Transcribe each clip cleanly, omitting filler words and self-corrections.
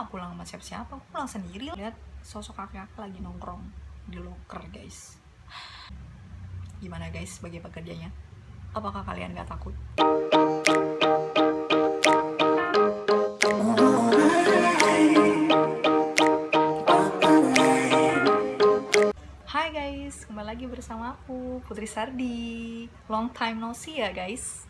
nggak pulang sama siapa-siapa, aku pulang sendiri. Lihat sosok kakek-kakek lagi nongkrong di loker guys. Gimana guys sebagai pekerjanya? Apakah kalian nggak takut? Hai guys, kembali lagi bersama aku Putri Sardi. Long time no see ya guys.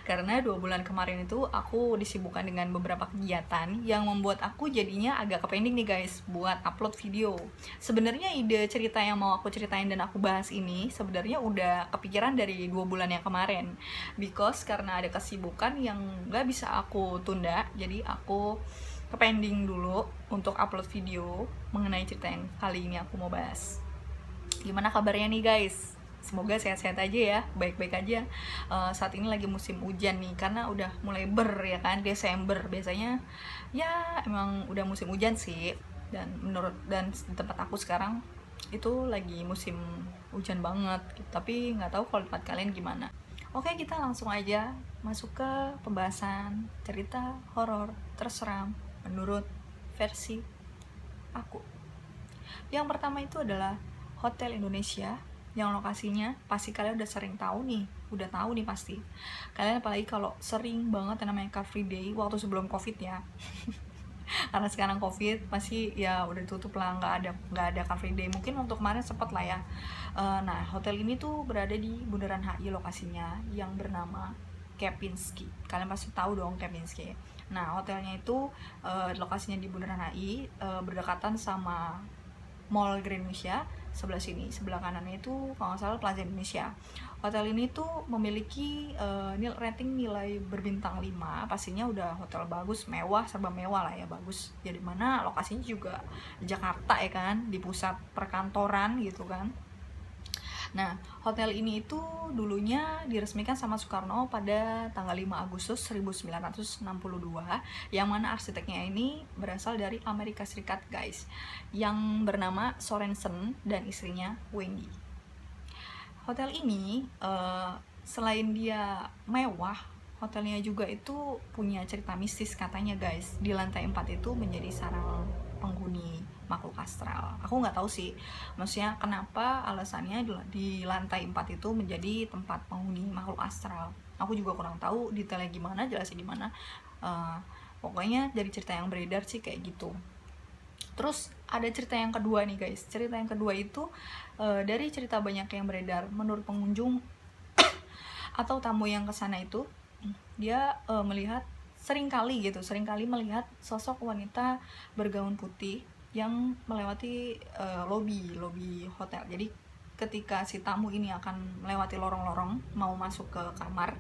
Karena 2 bulan kemarin itu aku disibukkan dengan beberapa kegiatan yang membuat aku jadinya agak kepending nih guys buat upload video. Sebenarnya ide cerita yang mau aku ceritain dan aku bahas ini sebenarnya udah kepikiran dari 2 bulan yang kemarin. Because karena ada kesibukan yang gak bisa aku tunda, jadi aku kepending dulu untuk upload video mengenai cerita yang kali ini aku mau bahas. Gimana kabarnya nih guys? Semoga sehat-sehat aja ya, baik-baik aja. Saat ini lagi musim hujan nih, karena udah mulai ya kan, Desember biasanya ya emang udah musim hujan sih. Dan di tempat aku sekarang itu lagi musim hujan banget gitu. Tapi nggak tahu kalau tempat kalian gimana. Oke, kita langsung aja masuk ke pembahasan cerita horor terseram menurut versi aku. Yang pertama itu adalah Hotel Indonesia, yang lokasinya pasti kalian udah sering tahu nih, pasti. Kalian apalagi kalau sering banget yang namanya Car Free Day waktu sebelum Covid ya. Karena sekarang Covid pasti ya udah ditutup lah, nggak ada Car Free Day. Mungkin untuk kemarin sempat lah ya. Nah, hotel ini tuh berada di Bundaran HI lokasinya, yang bernama Kempinski. Kalian pasti tahu dong Kempinski. Nah, hotelnya itu lokasinya di Bundaran HI, berdekatan sama Mall Grand Indonesia. Sebelah sini, sebelah kanannya itu kalau nggak salah Plaza Indonesia. Hotel ini tuh memiliki rating nilai berbintang 5. Pastinya udah hotel bagus, mewah, serba mewah lah ya, bagus. Jadi mana lokasinya juga di Jakarta ya kan, di pusat perkantoran gitu kan. Nah, hotel ini itu dulunya diresmikan sama Soekarno pada tanggal 5 Agustus 1962, yang mana arsiteknya ini berasal dari Amerika Serikat guys, yang bernama Sorensen dan istrinya Wendy. Hotel ini selain dia mewah, hotelnya juga itu punya cerita mistis katanya guys. Di lantai 4 itu menjadi sarang penghuni makhluk astral. Aku nggak tahu sih, maksudnya kenapa alasannya di lantai 4 itu menjadi tempat penghuni makhluk astral. Aku juga kurang tahu detailnya gimana, jelasnya gimana. Pokoknya dari cerita yang beredar sih kayak gitu. Terus ada cerita yang kedua nih guys. Cerita yang kedua itu dari cerita banyak yang beredar, menurut pengunjung atau tamu yang kesana itu, dia melihat seringkali melihat sosok wanita bergaun putih yang melewati lobi hotel. Jadi ketika si tamu ini akan melewati lorong-lorong mau masuk ke kamar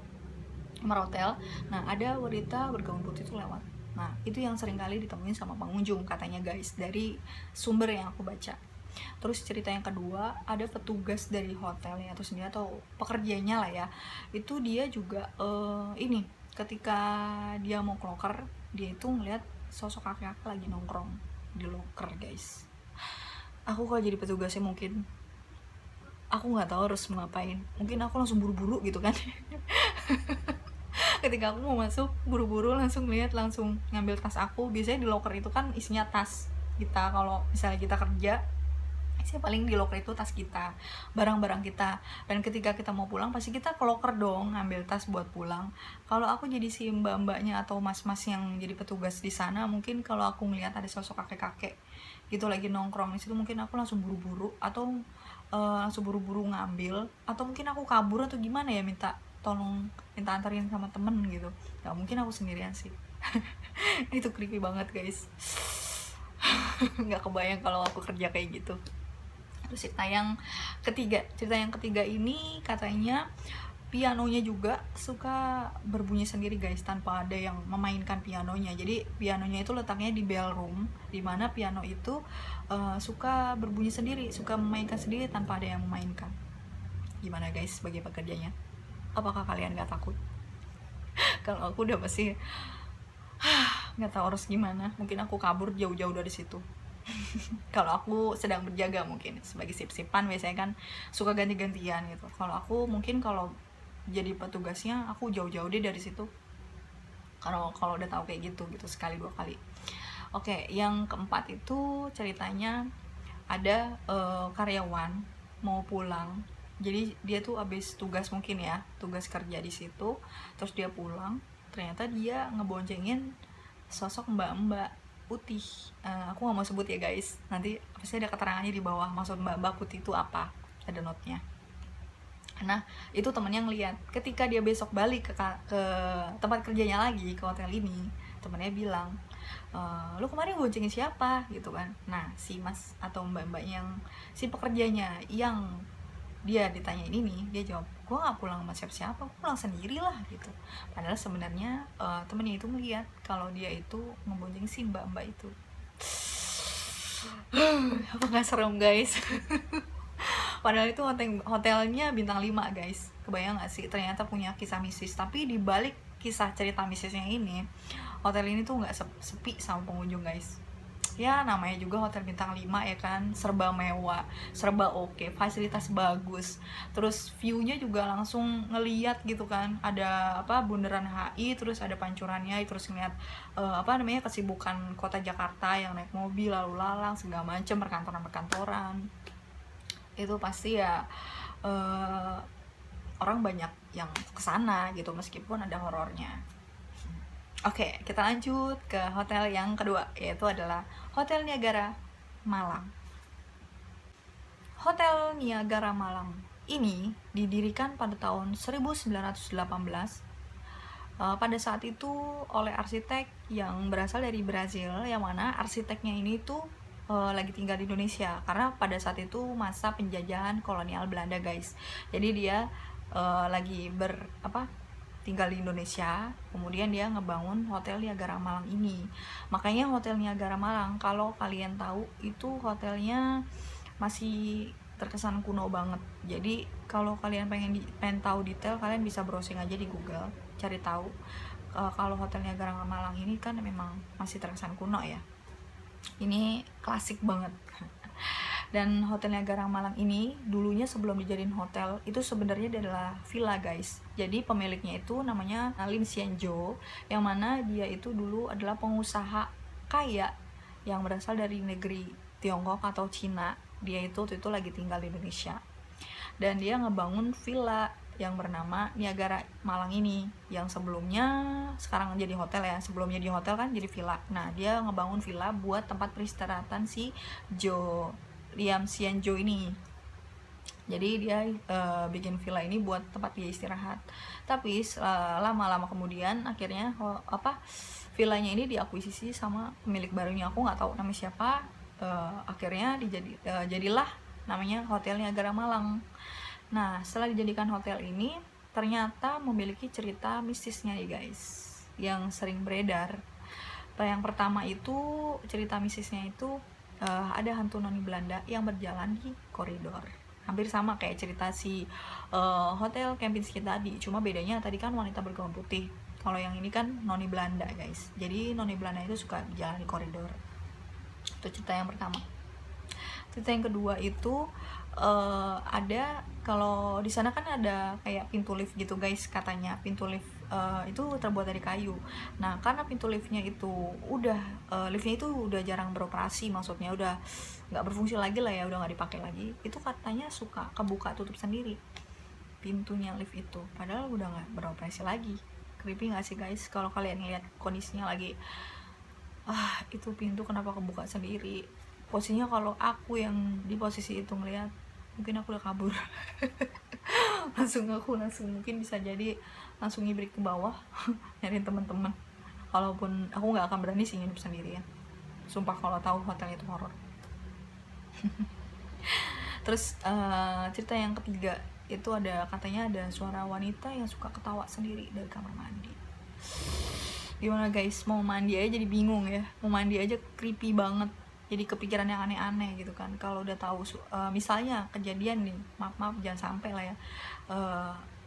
hotel, nah ada wanita bergaun putih itu lewat. Nah itu yang seringkali ditemuin sama pengunjung katanya guys, dari sumber yang aku baca. Terus cerita yang kedua, ada petugas dari hotelnya atau sendiri atau pekerjanya lah ya, itu dia juga ini ketika dia mau ke loker, dia itu ngeliat sosok kakek-kakek lagi nongkrong di loker guys. Aku kalau jadi petugasnya mungkin aku nggak tahu harus ngapain, mungkin aku langsung buru-buru gitu kan. Ketika aku mau masuk buru-buru langsung lihat, langsung ngambil tas aku. Biasanya di loker itu kan isinya tas kita, kalau misalnya kita kerja sih paling di loker itu tas kita, barang-barang kita. Dan ketika kita mau pulang pasti kita ke loker dong, ngambil tas buat pulang. Kalau aku jadi si mbak-mbaknya atau mas-mas yang jadi petugas di sana, mungkin kalau aku ngeliat ada sosok kakek-kakek gitu lagi nongkrong di situ, mungkin aku langsung buru-buru atau langsung buru-buru ngambil, atau mungkin aku kabur atau gimana ya, minta antarin sama temen gitu. Gak mungkin aku sendirian sih. Itu creepy banget guys. Nggak kebayang kalau aku kerja kayak gitu. Terus cerita yang ketiga ini katanya pianonya juga suka berbunyi sendiri guys, tanpa ada yang memainkan pianonya. Jadi pianonya itu letaknya di ballroom, dimana piano itu suka berbunyi sendiri, suka memainkan sendiri tanpa ada yang memainkan. Gimana guys sebagai pekerjanya? Apakah kalian nggak takut? Kalau aku udah pasti nggak tahu harus gimana, mungkin aku kabur jauh-jauh dari situ. Kalau aku sedang berjaga, mungkin sebagai sip-sipan biasanya kan suka ganti-gantian gitu. Kalau aku mungkin kalau jadi petugasnya aku jauh-jauh deh dari situ, kalau udah tahu kayak gitu sekali 2 kali. Oke, yang keempat itu ceritanya ada karyawan mau pulang. Jadi dia tuh abis tugas mungkin ya, tugas kerja di situ, terus dia pulang. Ternyata dia ngeboncengin sosok mbak-mbak putih. Aku nggak mau sebut ya guys. Nanti pasti ada keterangannya di bawah. Maksud mbak-mbak putih itu apa? Ada notnya. Nah, itu temennya ngeliat. Ketika dia besok balik ke tempat kerjanya lagi, ke hotel ini, temennya bilang, lu kemarin boncengin siapa gitu kan. Nah, si mas atau mbak-mbak yang si pekerjanya yang dia ditanyain ini, dia jawab, gue nggak pulang sama siapa-siapa, gue pulang sendiri lah gitu. Padahal sebenarnya temennya itu melihat kalau dia itu ngebonceng si mbak-mbak itu. Apa nggak serem guys? Padahal itu hotelnya bintang 5 guys. Kebayang gak sih, ternyata punya kisah mistis. Tapi di balik kisah cerita mistisnya ini, hotel ini tuh gak sepi sama pengunjung guys. Ya namanya juga hotel bintang 5 ya kan, serba mewah, serba oke, fasilitas bagus. Terus view-nya juga langsung ngeliat gitu kan. Ada bundaran HI, terus ada pancurannya, terus ngeliat kesibukan kota Jakarta yang naik mobil lalu lalang segala macem, perkantoran. Itu pasti ya orang banyak yang kesana gitu meskipun ada horornya. Oke, kita lanjut ke hotel yang kedua, yaitu adalah Hotel Niagara Malang. Hotel Niagara Malang ini didirikan pada tahun 1918 pada saat itu oleh arsitek yang berasal dari Brazil, yang mana arsiteknya ini tuh lagi tinggal di Indonesia karena pada saat itu masa penjajahan kolonial Belanda guys. Jadi dia lagi tinggal di Indonesia, kemudian dia ngebangun Hotel Niagara Malang ini. Makanya Hotel Niagara Malang, kalau kalian tahu, itu hotelnya masih terkesan kuno banget. Jadi kalau kalian pengen tahu detail, kalian bisa browsing aja di Google, cari tahu. Kalau Hotel Niagara Malang ini kan memang masih terkesan kuno ya. Ini klasik banget. Dan Hotel Niagara Malang ini dulunya sebelum dijadiin hotel itu sebenarnya adalah villa guys. Jadi pemiliknya itu namanya Lim Xianzhou, yang mana dia itu dulu adalah pengusaha kaya yang berasal dari negeri Tiongkok atau Cina. Dia itu waktu itu lagi tinggal di Indonesia. Dan dia ngebangun villa yang bernama Niagara Malang ini, yang sebelumnya sekarang jadi hotel ya. Sebelumnya di hotel kan jadi villa. Nah, dia ngebangun villa buat tempat peristirahatan si Lim Xianzhou ini. Jadi dia bikin villa ini buat tempat dia istirahat. Tapi lama-lama kemudian akhirnya villanya ini diakuisisi sama pemilik barunya. Aku nggak tahu namanya siapa. Akhirnya jadilah namanya Hotel Niagara Malang. Nah, setelah dijadikan hotel ini, ternyata memiliki cerita mistisnya nih guys, yang sering beredar. Yang pertama itu, cerita mistisnya itu ada hantu noni Belanda yang berjalan di koridor. Hampir sama kayak cerita si Hotel Kempinski tadi, cuma bedanya tadi kan wanita bergaun putih. Kalau yang ini kan noni Belanda guys. Jadi noni Belanda itu suka jalan di koridor. Itu cerita yang pertama. Cerita yang kedua itu ada, kalau di sana kan ada kayak pintu lift gitu guys, katanya pintu lift itu terbuat dari kayu. Nah, karena pintu liftnya itu liftnya itu udah jarang beroperasi, maksudnya udah nggak berfungsi lagi lah ya, udah nggak dipakai lagi. Itu katanya suka kebuka tutup sendiri pintunya lift itu, padahal udah nggak beroperasi lagi. Creepy nggak sih guys kalau kalian lihat kondisinya lagi itu pintu kenapa kebuka sendiri? Posisinya kalau aku yang di posisi itu ngeliat, mungkin aku udah kabur. langsung mungkin bisa jadi langsung ngibrit ke bawah nyariin teman-teman. Kalaupun aku nggak akan berani sih hidup sendirian, sumpah, kalau tahu hotel itu horor. Terus cerita yang ketiga itu katanya ada suara wanita yang suka ketawa sendiri dari kamar mandi. Gimana guys, mau mandi aja jadi bingung ya, mau mandi aja creepy banget, jadi kepikiran yang aneh-aneh gitu kan. Kalau udah tahu misalnya kejadian nih, maaf jangan sampai lah ya,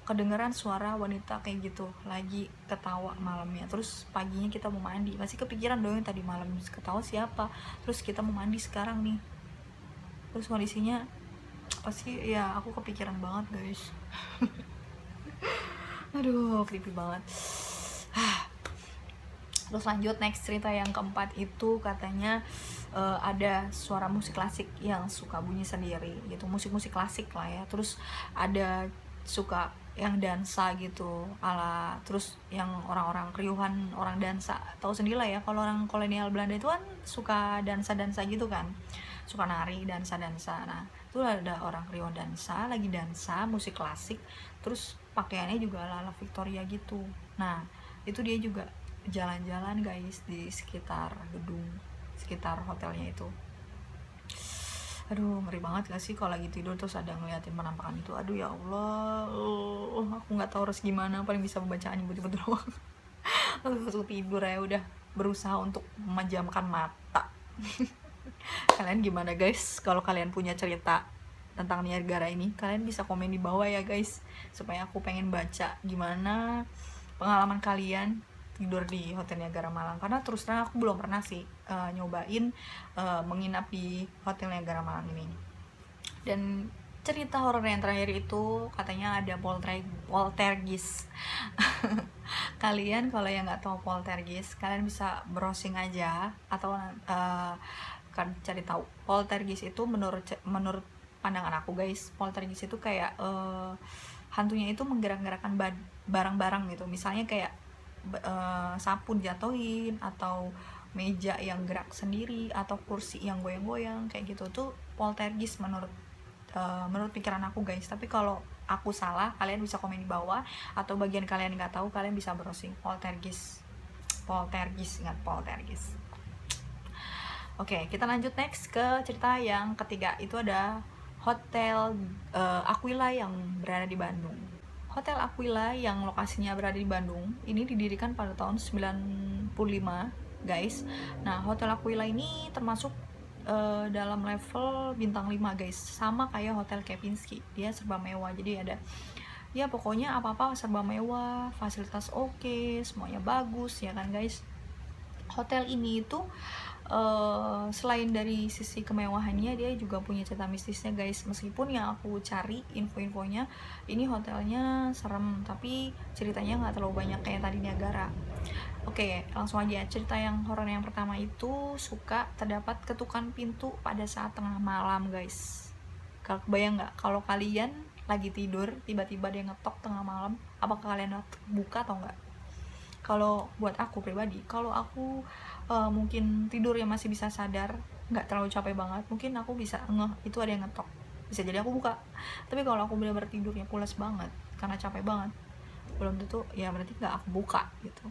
kedengeran suara wanita kayak gitu lagi ketawa malamnya, terus paginya kita mau mandi, pasti kepikiran dong tadi malam ketawa siapa, terus kita mau mandi sekarang nih, terus kondisinya pasti ya aku kepikiran banget guys. Aduh, creepy banget. Terus lanjut next cerita yang keempat itu katanya ada suara musik klasik yang suka bunyi sendiri gitu, musik-musik klasik lah ya. Terus ada suka yang dansa gitu ala, terus yang orang-orang kriuhan orang dansa, tahu sendiri lah ya kalau orang kolonial Belanda itu kan suka dansa-dansa gitu kan, suka nari dansa-dansa. Nah itu ada orang kriuhan dansa lagi dansa musik klasik, terus pakaiannya juga ala Victoria gitu. Nah itu dia juga jalan-jalan guys di sekitar gedung, sekitar hotelnya itu. Aduh ngeri banget gak sih kalau lagi tidur terus ada ngeliatin penampakan itu. Aduh ya Allah, aku nggak tahu harus gimana, paling bisa membacaannya betul-betul doang. Langsung tidur ya udah, berusaha untuk memejamkan mata. Kalian gimana guys, kalau kalian punya cerita tentang Niagara ini, kalian bisa komen di bawah ya guys, supaya aku pengen baca gimana pengalaman kalian tidur di Hotel Niagara Malang. Karena terus terang aku belum pernah sih nyobain menginap di Hotel Niagara Malang ini. Dan cerita horor yang terakhir itu katanya ada poltergeist. Kalian kalau yang nggak tahu poltergeist, kalian bisa browsing aja atau kan cari tahu. Poltergeist itu menurut pandangan aku guys, poltergeist itu kayak hantunya itu menggerak-gerakkan barang-barang gitu. Misalnya kayak sapu jatuhin, atau meja yang gerak sendiri, atau kursi yang goyang-goyang kayak gitu tuh poltergeist menurut pikiran aku guys. Tapi kalau aku salah, kalian bisa komen di bawah, atau bagian kalian nggak tahu, kalian bisa browsing poltergeist, ingat poltergeist. Oke, kita lanjut next ke cerita yang ketiga. Itu ada Hotel Aquila yang berada di Bandung. Hotel Aquila yang lokasinya berada di Bandung ini didirikan pada tahun 95 guys. Nah Hotel Aquila ini termasuk dalam level bintang 5 guys, sama kayak Hotel Kempinski, dia serba mewah. Jadi ada ya pokoknya apa-apa serba mewah, fasilitas oke, semuanya bagus ya kan guys. Hotel ini itu selain dari sisi kemewahannya, dia juga punya cerita mistisnya guys. Meskipun yang aku cari info-infonya, ini hotelnya serem, tapi ceritanya nggak terlalu banyak kayak tadi Niagara. Oke, langsung aja. Cerita yang horor yang pertama itu suka terdapat ketukan pintu pada saat tengah malam guys. Kalau kebayang nggak kalau kalian lagi tidur tiba-tiba dia ngetok tengah malam, apakah kalian buka atau nggak? Kalau buat aku pribadi, kalau aku mungkin tidur yang masih bisa sadar, nggak terlalu capek banget, mungkin aku bisa itu ada yang ngetok, bisa jadi aku buka. Tapi kalau aku benar-benar tidurnya pulas banget karena capek banget, belum tentu ya, berarti nggak aku buka gitu.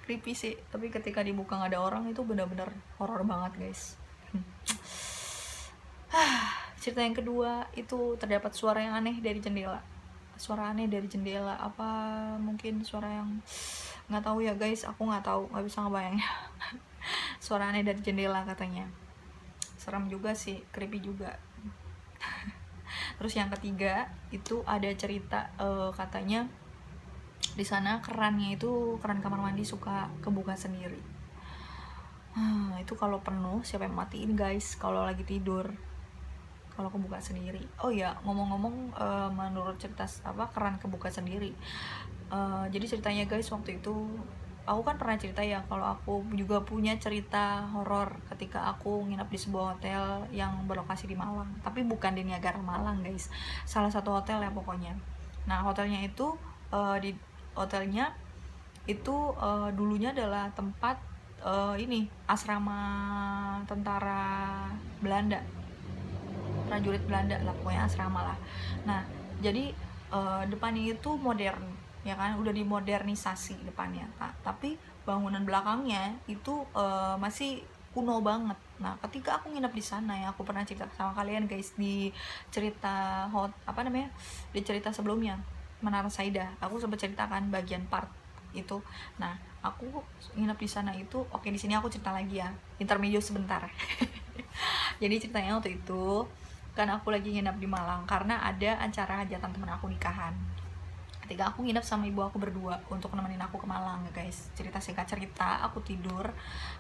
Creepy sih, tapi ketika dibuka nggak ada orang itu benar-benar horor banget guys. Cerita yang kedua itu terdapat suara yang aneh dari jendela. Suara aneh dari jendela, apa mungkin suara yang nggak tahu ya guys, aku nggak tahu, nggak bisa ngebayangnya. Suara aneh dari jendela katanya, serem juga sih, creepy juga. Terus yang ketiga itu ada cerita katanya di sana kerannya itu, keran kamar mandi suka kebuka sendiri. Itu kalau penuh siapa yang matiin guys kalau lagi tidur, kalau kebuka sendiri. Oh ya, ngomong-ngomong menurut cerita keran kebuka sendiri, jadi ceritanya guys, waktu itu aku kan pernah cerita ya kalau aku juga punya cerita horor ketika aku nginap di sebuah hotel yang berlokasi di Malang, tapi bukan di Niagara Malang guys, salah satu hotel ya pokoknya. Nah hotelnya itu di hotelnya itu dulunya adalah tempat ini asrama tentara Belanda, prajurit Belanda lah pokoknya, asrama lah. Nah jadi depannya itu modern ya kan, udah dimodernisasi depannya, tapi bangunan belakangnya itu masih kuno banget. Nah ketika aku nginep di sana ya, aku pernah cerita sama kalian guys di cerita di cerita sebelumnya Menara Saida, aku sempat ceritakan bagian part itu. Nah aku nginep di sana itu, oke di sini aku cerita lagi ya, intermezzo sebentar. Jadi ceritanya waktu itu kan aku lagi nginep di Malang karena ada acara hajatan temen aku nikahan. Ketika aku nginep sama ibu aku berdua untuk nemenin aku ke Malang ya guys. Cerita singkat cerita, aku tidur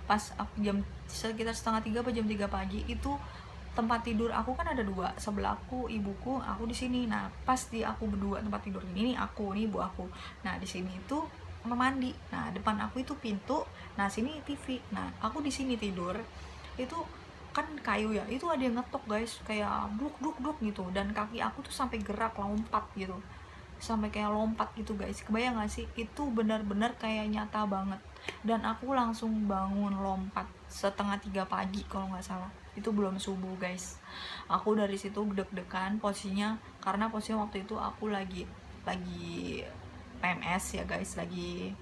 pas aku jam sekitar 2:30 atau jam 3 pagi itu. Tempat tidur aku kan ada dua, sebelah aku ibuku, aku di sini. Nah pas di aku berdua tempat tidur ini, nih aku, nih ibu aku. Nah di sini itu kamar mandi. Nah, depan aku itu pintu, nah sini TV. Nah, aku di sini tidur. Itu kan kayu ya, itu ada yang ngetok guys, kayak duk duk duk gitu, dan kaki aku tuh sampai gerak lompat gitu, sampai kayak lompat gitu guys. Kebayang gak sih? Itu benar-benar kayak nyata banget. Dan aku langsung bangun lompat 2:30 pagi kalau nggak salah. Itu belum subuh guys. Aku dari situ deg-degan posisinya, karena posisinya waktu itu aku lagi PMS ya guys, lagi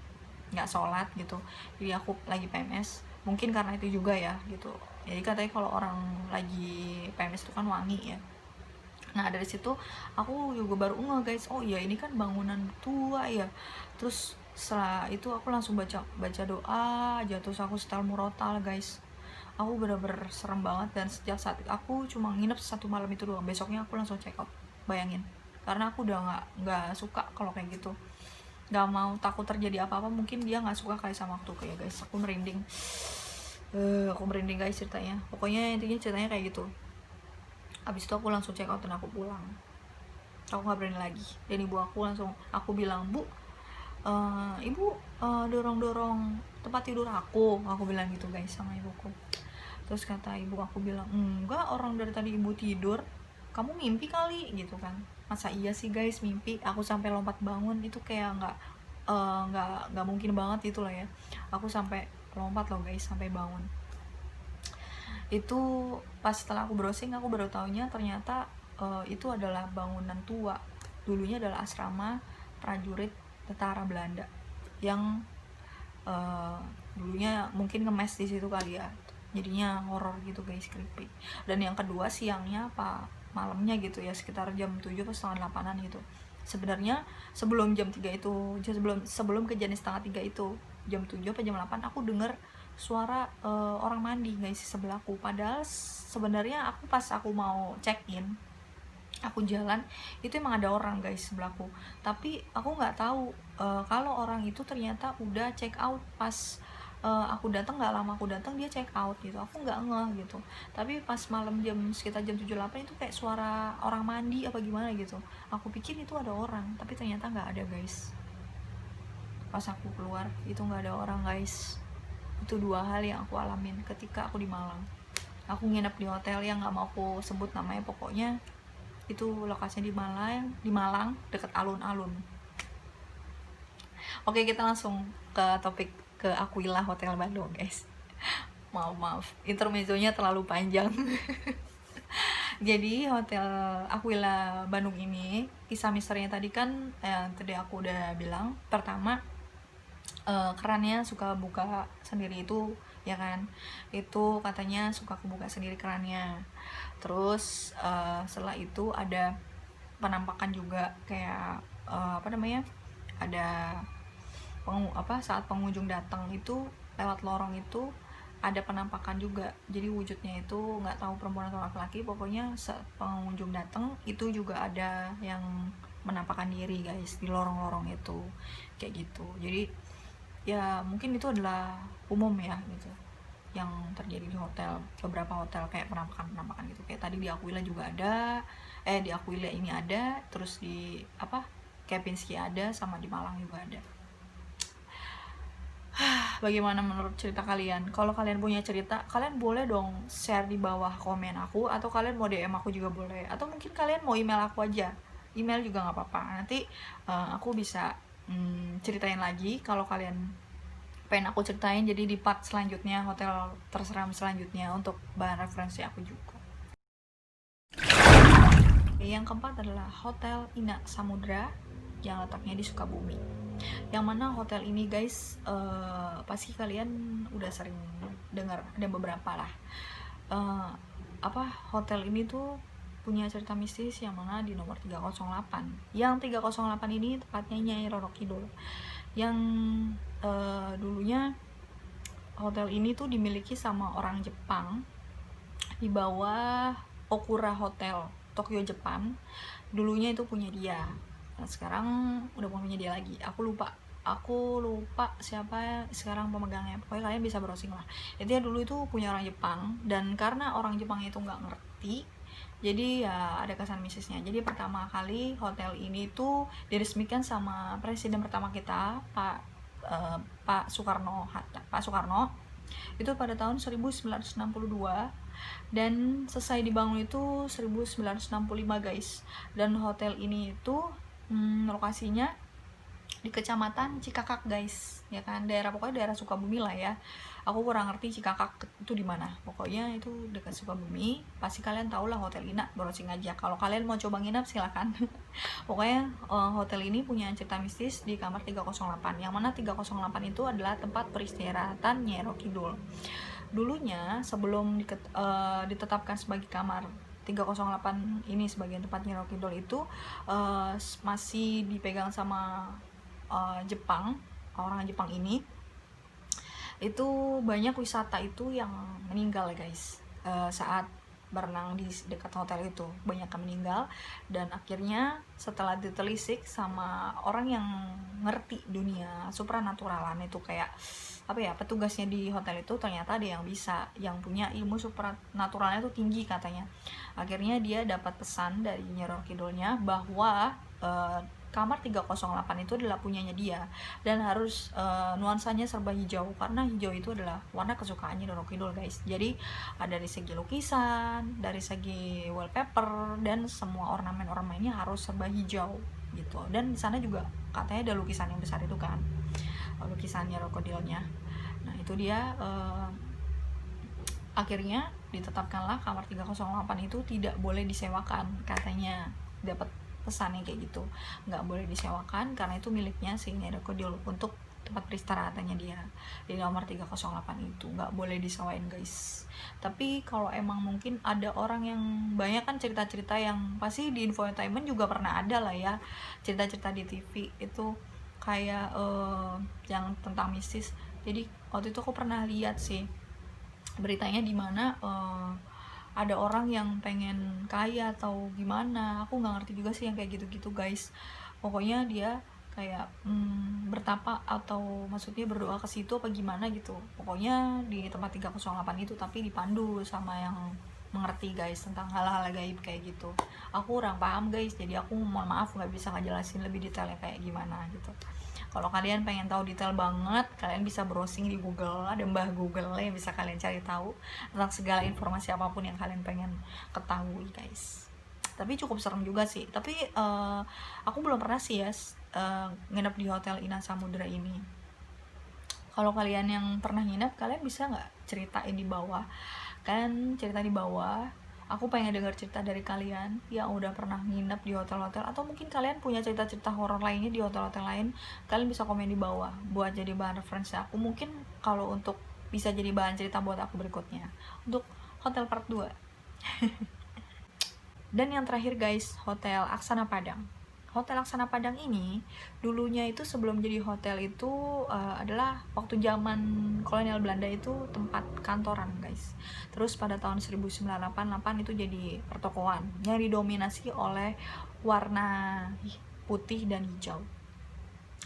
nggak sholat gitu. Jadi aku lagi PMS, mungkin karena itu juga ya gitu. Jadi katanya kalau orang lagi PMS itu kan wangi ya. Nah, dari situ aku juga baru ngeh guys, oh iya ini kan bangunan tua ya. Terus setelah itu aku langsung baca doa aja, terus aku setel murotal guys. Aku bener-bener serem banget, dan sejak saat itu aku cuma nginep 1 malam itu doang. Besoknya aku langsung check out, bayangin. Karena aku udah nggak suka kalau kayak gitu, nggak mau, takut terjadi apa-apa. Mungkin dia nggak suka kayak sama aku kayak guys. Aku merinding, guys ceritanya. Pokoknya intinya ceritanya kayak gitu. Abis itu aku langsung check out dan aku pulang. Aku nggak berani lagi. Dan ibu aku langsung, aku bilang, bu, ibu dorong tempat tidur aku bilang gitu guys sama ibuku. Terus kata ibu aku bilang, enggak, orang dari tadi ibu tidur, kamu mimpi kali gitu kan. Masa iya sih guys mimpi, aku sampai lompat bangun, itu kayak nggak mungkin banget itu lah ya. Aku sampai lompat loh guys, sampai bangun. Itu pas setelah aku browsing, aku baru taunya ternyata itu adalah bangunan tua. Dulunya adalah asrama prajurit tentara Belanda yang dulunya mungkin ngemes di situ kali ya. Jadinya horor gitu guys, creepy. Dan yang kedua, siangnya apa malamnya gitu ya, sekitar jam 7 atau setengah 8-an gitu. Sebenarnya sebelum jam 3 itu, sebelum kejadian setengah 3 itu, jam 7 atau jam 8 aku denger suara orang mandi guys di sebelahku. Padahal sebenarnya aku pas aku mau check in, aku jalan, itu emang ada orang guys sebelahku. Tapi aku nggak tahu kalau orang itu ternyata udah check out pas aku datang. Nggak lama aku datang dia check out gitu. Aku nggak ngeh gitu. Tapi pas malam sekitar jam 7-8 itu kayak suara orang mandi apa gimana gitu. Aku pikir itu ada orang, tapi ternyata nggak ada guys. Pas aku keluar itu nggak ada orang guys. Itu 2 hal yang aku alamin ketika aku di Malang. Aku nginep di hotel yang nggak mau aku sebut namanya, pokoknya itu lokasinya di Malang dekat alun-alun. Oke, kita langsung ke topik, ke Aquila Hotel Bandung guys. Maaf intermezzonya terlalu panjang. Jadi hotel Aquila Bandung ini, kisah misterinya tadi kan tadi aku udah bilang. Pertama, kerannya suka buka sendiri itu ya kan, itu katanya suka kebuka sendiri kerannya. Terus setelah itu ada penampakan juga, kayak ada saat pengunjung datang itu lewat lorong itu ada penampakan juga. Jadi wujudnya itu nggak tahu perempuan atau laki-laki, pokoknya saat pengunjung datang itu juga ada yang menampakkan diri guys di lorong-lorong itu kayak gitu. Jadi ya mungkin itu adalah umum ya gitu yang terjadi di hotel, beberapa hotel kayak penampakan gitu. Kayak tadi di Aquila juga ada, di Aquila ini ada, terus di Kempinski ada, sama di Malang juga ada. Bagaimana menurut cerita kalian? Kalau kalian punya cerita, kalian boleh dong share di bawah komen aku, atau kalian mau DM aku juga boleh, atau mungkin kalian mau email aku aja, email juga nggak apa-apa. Nanti aku bisa ceritain lagi kalau kalian pengen aku ceritain, jadi di part selanjutnya, hotel terseram selanjutnya, untuk bahan referensi aku juga. Yang keempat adalah Hotel Ina Samudra yang letaknya di Sukabumi. Yang mana hotel ini guys, pasti kalian udah sering dengar, ada beberapa lah. Hotel ini tuh punya cerita mistis yang mana di nomor 308. Yang 308 ini tepatnya Nyai Roro Kidul, yang dulunya hotel ini tuh dimiliki sama orang Jepang di bawah Okura Hotel Tokyo Jepang. Dulunya itu punya dia. Nah, sekarang udah punya dia lagi. Aku lupa siapa sekarang pemegangnya. Pokoknya kalian bisa browsing lah. Intinya dulu itu punya orang Jepang, dan karena orang Jepang itu nggak ngerti, jadi ya ada kesan mistisnya. Jadi pertama kali hotel ini tuh diresmikan sama presiden pertama kita, Pak Pak Soekarno Hatta. Pak Soekarno itu pada tahun 1962 dan selesai dibangun itu 1965 guys. Dan hotel ini itu lokasinya di Kecamatan Cikakak guys, ya kan, pokoknya daerah Sukabumi lah ya. Aku kurang ngerti Cikakak itu di mana, pokoknya itu dekat Sukabumi. Pasti kalian tahu lah Hotel Ina, browsing aja. Kalau kalian mau coba nginap silakan. Pokoknya hotel ini punya cerita mistis di kamar 308, yang mana 308 itu adalah tempat peristirahatan Nyi Ero Kidul. Dulunya sebelum ditetapkan sebagai kamar 308 ini sebagai tempat Nyi Ero Kidul itu masih dipegang sama Jepang. Orang Jepang ini itu banyak wisata itu yang meninggal guys, saat berenang di dekat hotel itu banyak yang meninggal. Dan akhirnya setelah ditelisik sama orang yang ngerti dunia supranaturalan itu, kayak apa ya, petugasnya di hotel itu, ternyata ada yang punya ilmu supernaturalnya itu tinggi katanya. Akhirnya dia dapat pesan dari Nyi Ero Kidulnya bahwa kamar 308 itu adalah punyanya dia dan harus nuansanya serba hijau, karena hijau itu adalah warna kesukaannya Nyi Ero Kidul guys. Jadi dari segi lukisan, dari segi wallpaper, dan semua ornamen-ornamennya harus serba hijau gitu. Dan di sana juga katanya ada lukisan yang besar itu kan, lukisan Nyi Ero Kidulnya. Nah itu dia, akhirnya ditetapkanlah kamar 308 itu tidak boleh disewakan, katanya dapat pesannya kayak gitu, nggak boleh disewakan karena itu miliknya si Nyi Ero Kidul untuk tempat peristirahatannya dia. Di nomor 308 itu nggak boleh disewain guys. Tapi kalau emang mungkin ada orang yang banyak kan cerita-cerita yang pasti di infotainment juga pernah ada lah ya, cerita-cerita di TV itu kayak yang tentang mistis. Jadi waktu itu aku pernah lihat sih beritanya di mana ada orang yang pengen kaya atau gimana, aku nggak ngerti juga sih yang kayak gitu-gitu guys. Pokoknya dia kayak bertapa atau maksudnya berdoa ke situ apa gimana gitu, pokoknya di tempat 308 itu, tapi dipandu sama yang mengerti guys tentang hal-hal gaib kayak gitu. Aku kurang paham guys, jadi aku mohon maaf nggak bisa ngejelasin lebih detailnya kayak gimana gitu. Kalau kalian pengen tahu detail banget, kalian bisa browsing di Google, ada Mbah Google yang bisa kalian cari tahu tentang segala informasi apapun yang kalian pengen ketahui guys. Tapi cukup serem juga sih. Tapi aku belum pernah sih ya nginep di Hotel Ina Samudra ini. Kalau kalian yang pernah nginep, kalian bisa nggak ceritain di bawah? Kalian cerita di bawah. Aku pengen dengar cerita dari kalian yang udah pernah nginep di hotel-hotel, atau mungkin kalian punya cerita-cerita horor lainnya di hotel-hotel lain. Kalian bisa komen di bawah buat jadi bahan referensi aku. Mungkin kalau untuk bisa jadi bahan cerita buat aku berikutnya untuk hotel part 2. Dan yang terakhir guys, Hotel Aksana Padang. Hotel Aksana Padang ini dulunya itu sebelum jadi hotel itu adalah waktu zaman kolonial Belanda itu tempat kantoran guys. Terus pada tahun 1988 itu jadi pertokoan yang didominasi oleh warna putih dan hijau.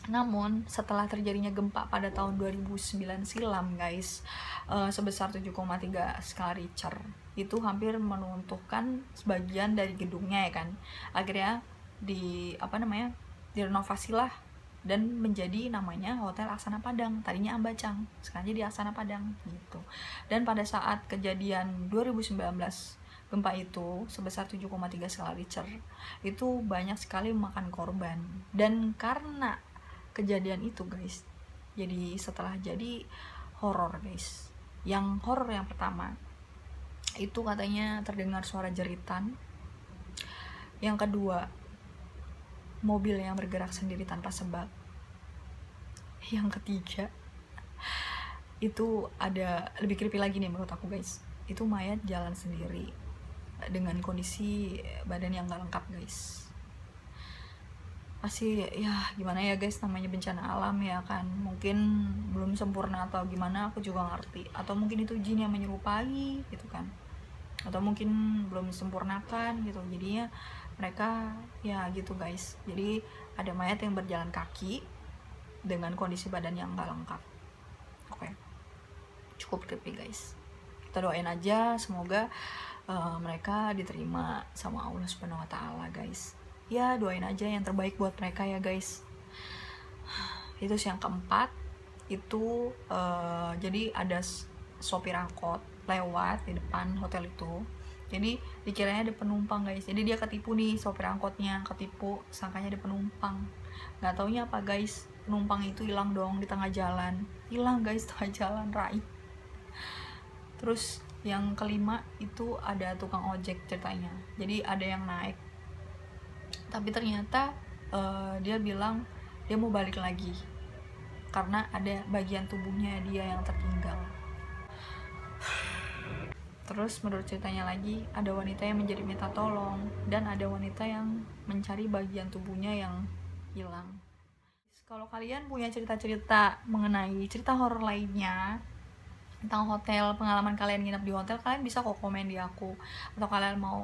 Namun setelah terjadinya gempa pada tahun 2009 silam guys, sebesar 7,3 skala Richter, itu hampir menuntuhkan sebagian dari gedungnya ya kan. Akhirnya direnovasi lah dan menjadi namanya Hotel Aksana Padang. Tadinya Ambacang, sekarang jadi Aksana Padang gitu. Dan pada saat kejadian 2019 gempa itu sebesar 7,3 skala Richter, itu banyak sekali memakan korban. Dan karena kejadian itu guys, jadi setelah jadi horor guys. Yang horor yang pertama itu katanya terdengar suara jeritan. Yang kedua, mobil yang bergerak sendiri tanpa sebab. Yang ketiga, itu ada lebih creepy lagi nih menurut aku guys. Itu mayat jalan sendiri dengan kondisi badan yang gak lengkap guys. Pasti ya gimana ya guys, namanya bencana alam ya kan, mungkin belum sempurna atau gimana aku juga ngerti, atau mungkin itu jin yang menyerupai gitu kan, atau mungkin belum disempurnakan gitu, jadinya mereka ya gitu guys. Jadi ada mayat yang berjalan kaki dengan kondisi badan yang gak lengkap. Oke, cukup creepy guys. Kita doain aja semoga mereka diterima sama Allah Subhanahu wa Ta'ala guys. Ya doain aja yang terbaik buat mereka ya guys. Itu sih yang keempat. itu jadi ada sopir angkot lewat di depan hotel itu. Jadi dikiranya ada penumpang guys, jadi dia ketipu nih, sopir angkotnya ketipu, sangkanya ada penumpang. Nggak taunya apa guys, penumpang itu hilang dong di tengah jalan, hilang guys tengah jalan raib. Terus yang kelima itu ada tukang ojek ceritanya, jadi ada yang naik, tapi ternyata dia bilang dia mau balik lagi karena ada bagian tubuhnya dia yang tertinggal. Terus menurut ceritanya lagi, ada wanita yang menjadi minta tolong, dan ada wanita yang mencari bagian tubuhnya yang hilang. Kalau kalian punya cerita-cerita mengenai cerita horor lainnya tentang hotel, pengalaman kalian nginep di hotel, kalian bisa kok komen di aku. Atau kalian mau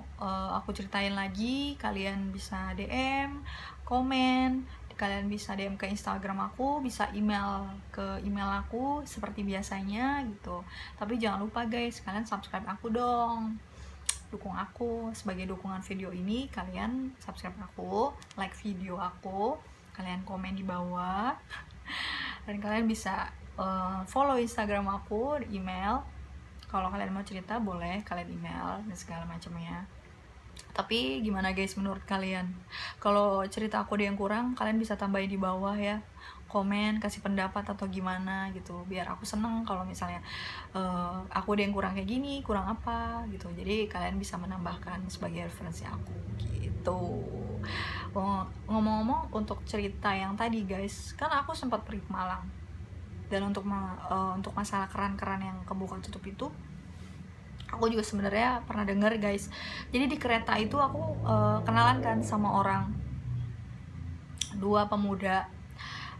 aku ceritain lagi, kalian bisa DM, komen, kalian bisa DM ke Instagram aku, bisa email ke email aku seperti biasanya gitu. Tapi jangan lupa guys, kalian subscribe aku dong, dukung aku. Sebagai dukungan video ini, kalian subscribe aku, like video aku, kalian komen di bawah, dan kalian bisa follow Instagram aku, email. Kalau kalian mau cerita boleh kalian email dan segala macamnya. Tapi gimana guys menurut kalian? Kalau cerita aku ada yang kurang, kalian bisa tambahin di bawah ya, komen, kasih pendapat atau gimana gitu, biar aku seneng kalau misalnya aku ada yang kurang kayak gini, kurang apa gitu. Jadi kalian bisa menambahkan sebagai referensi aku gitu. Ngomong-ngomong, untuk cerita yang tadi guys, kan aku sempat pergi ke Malang, dan untuk masalah keran-keran yang kebuka tutup itu, aku juga sebenarnya pernah denger guys. Jadi di kereta itu aku kenalan kan sama orang, dua pemuda.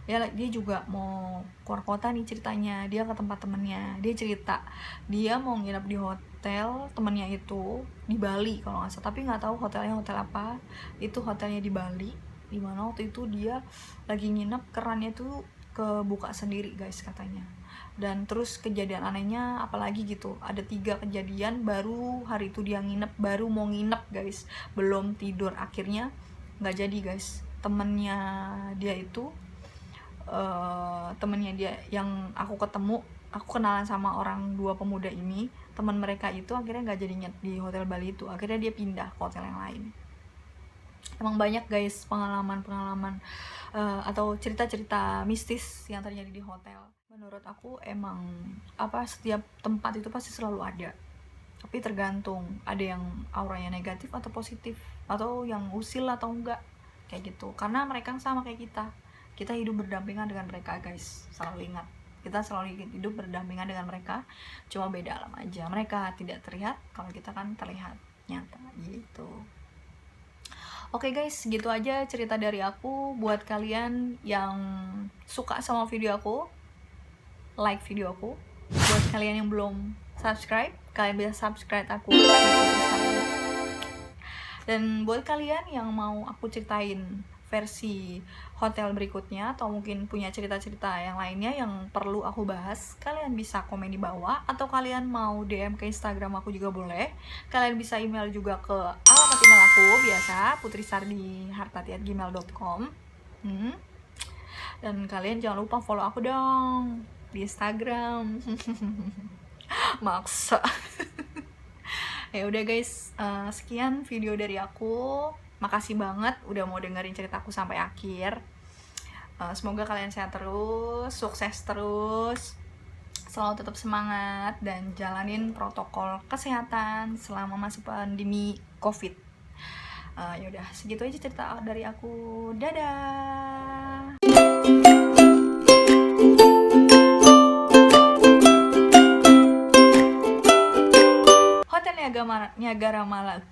Dia juga mau keluar kota nih ceritanya. Dia ke tempat temennya, dia cerita dia mau nginep di hotel temennya itu di Bali kalau nggak salah, tapi nggak tahu hotelnya hotel apa. Itu hotelnya di Bali, dimana waktu itu dia lagi nginep, kerannya tuh kebuka sendiri guys katanya. Dan terus kejadian anehnya apalagi gitu, ada 3 kejadian. Baru hari itu dia nginep, baru mau nginep guys, belum tidur. Akhirnya nggak jadi guys. Temennya dia itu temennya dia yang aku ketemu, aku kenalan sama orang, 2 pemuda ini, teman mereka itu akhirnya nggak jadi nyet di hotel Bali itu. Akhirnya dia pindah ke hotel yang lain. Emang banyak guys pengalaman-pengalaman atau cerita-cerita mistis yang terjadi di hotel. Menurut aku emang setiap tempat itu pasti selalu ada, tapi tergantung ada yang auranya negatif atau positif, atau yang usil atau enggak kayak gitu. Karena mereka sama kayak kita hidup berdampingan dengan mereka guys. Selalu ingat, kita selalu hidup berdampingan dengan mereka, cuma beda alam aja. Mereka tidak terlihat, kalau kita kan terlihat nyata gitu. Oke guys, gitu aja cerita dari aku. Buat kalian yang suka sama video aku, like video aku. Buat kalian yang belum subscribe, kalian bisa subscribe aku. Dan buat kalian yang mau aku ceritain versi hotel berikutnya, atau mungkin punya cerita-cerita yang lainnya yang perlu aku bahas, kalian bisa komen di bawah. Atau kalian mau DM ke Instagram aku juga boleh. Kalian bisa email juga ke alamat email aku biasa, putrisardi@gmail.com. Dan kalian jangan lupa follow aku dong di Instagram. Maksa. Ya udah guys, sekian video dari aku. Makasih banget udah mau dengerin ceritaku sampai akhir. Semoga kalian sehat terus, sukses terus, selalu tetap semangat, dan jalanin protokol kesehatan selama masa pandemi COVID. Yaudah, segitu aja cerita dari aku. Dadah. Hotel Niagara Mala.